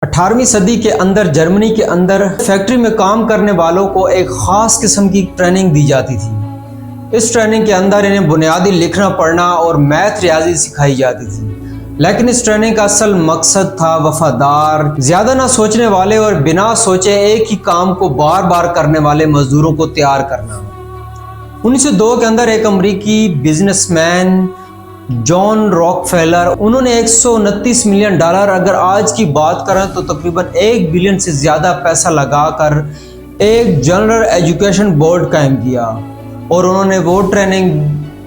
18ویں صدی کے اندر جرمنی کے اندر فیکٹری میں کام کرنے والوں کو ایک خاص قسم کی ٹریننگ دی جاتی تھی۔ اس ٹریننگ کے اندر انہیں بنیادی لکھنا پڑھنا اور میتھ ریاضی سکھائی جاتی تھی، لیکن اس ٹریننگ کا اصل مقصد تھا وفادار، زیادہ نہ سوچنے والے اور بنا سوچے ایک ہی کام کو بار بار کرنے والے مزدوروں کو تیار کرنا۔ 1902 کے اندر ایک امریکی بزنس مین جان راک فیلر، انہوں نے $129 ملین، اگر آج کی بات کریں تو تقریباً 1 بلین سے زیادہ پیسہ لگا کر ایک جنرل ایجوکیشن بورڈ قائم کیا، اور انہوں نے وہ ٹریننگ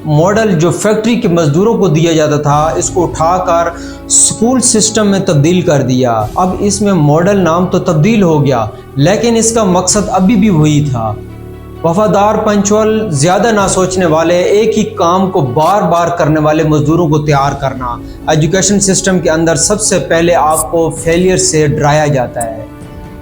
ماڈل جو فیکٹری کے مزدوروں کو دیا جاتا تھا اس کو اٹھا کر اسکول سسٹم میں تبدیل کر دیا۔ اب اس میں ماڈل نام تو تبدیل ہو گیا، لیکن اس کا مقصد ابھی بھی وہی تھا، وفادار، پنچول، زیادہ نہ سوچنے والے، ایک ہی کام کو بار بار کرنے والے مزدوروں کو تیار کرنا۔ ایجوکیشن سسٹم کے اندر سب سے پہلے آپ کو فیلئر سے ڈرایا جاتا ہے،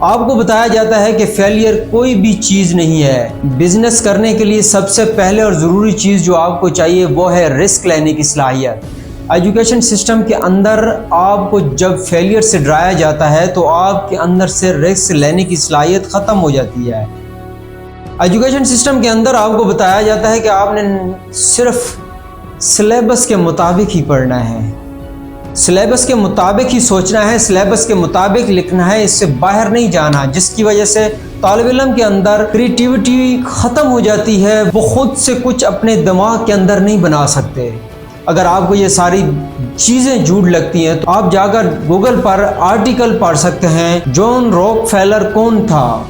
آپ کو بتایا جاتا ہے کہ فیلئر کوئی بھی چیز نہیں ہے۔ بزنس کرنے کے لیے سب سے پہلے اور ضروری چیز جو آپ کو چاہیے وہ ہے رسک لینے کی صلاحیت۔ ایجوکیشن سسٹم کے اندر آپ کو جب فیلئر سے ڈرایا جاتا ہے تو آپ کے اندر سے رسک لینے کی صلاحیت ختم ہو جاتی ہے۔ ایجوکیشن سسٹم کے اندر آپ کو بتایا جاتا ہے کہ آپ نے صرف سلیبس کے مطابق ہی پڑھنا ہے، سلیبس کے مطابق ہی سوچنا ہے، سلیبس کے مطابق لکھنا ہے، اس سے باہر نہیں جانا، جس کی وجہ سے طالب علم کے اندر کریٹیوٹی ختم ہو جاتی ہے، وہ خود سے کچھ اپنے دماغ کے اندر نہیں بنا سکتے۔ اگر آپ کو یہ ساری چیزیں جھوٹ لگتی ہیں تو آپ جا کر گوگل پر آرٹیکل پڑھ سکتے ہیں جان راک فیلر کون تھا،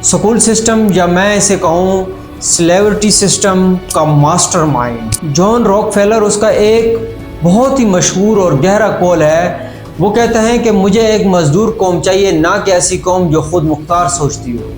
سکول سسٹم یا میں اسے کہوں سلیورٹی سسٹم کا ماسٹر مائنڈ۔ جان راک فیلر، اس کا ایک بہت ہی مشہور اور گہرا قول ہے، وہ کہتے ہیں کہ مجھے ایک مزدور قوم چاہیے، نہ کہ ایسی قوم جو خود مختار سوچتی ہو۔